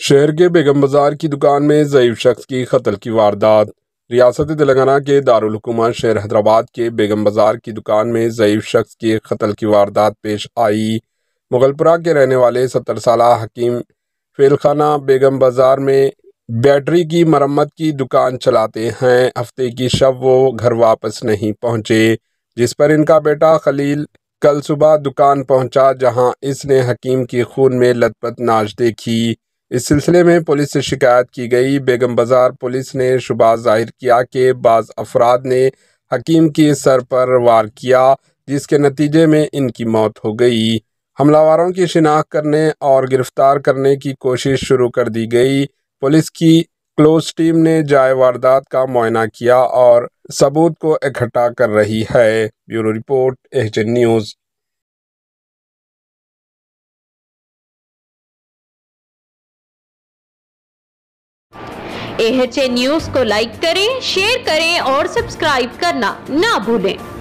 شہر کے بیگم بازار کی دکان میں ضعیف شخص کی قتل کی واردات۔ ریاست تلنگانہ کے دارالحکومت شہر حیدرآباد کے بیگم بازار کی دکان میں ضعیف شخص کی قتل کی واردات پیش آئی۔ مغل پورہ کے رہنے والے 70 سالہ حکیم فعل خانہ بیگم بازار میں بیٹری کی مرمت کی دکان چلاتے ہیں۔ ہفتے کی شب وہ گھر واپس نہیں پہنچے، جس پر ان کا بیٹا خلیل کل صبح دکان پہنچا، جہاں اس نے حکیم کی خون میں لت پت ناچ دیکھی۔ اس سلسلے میں پولیس سے شکایت کی گئی۔ بیگم بازار پولیس نے شبہ ظاہر کیا کہ بعض افراد نے حکیم کی سر پر وار کیا، جس کے نتیجے میں ان کی موت ہو گئی۔ حملہ آوروں کی شناخت کرنے اور گرفتار کرنے کی کوشش شروع کر دی گئی۔ پولیس کی کلوز ٹیم نے جائے واردات کا معائنہ کیا اور ثبوت کو اکٹھا کر رہی ہے۔ Bureau report, H-N news. H-N news کو لائک کریں، شیئر کریں اور سبسکرائب کرنا نہ بھولیں۔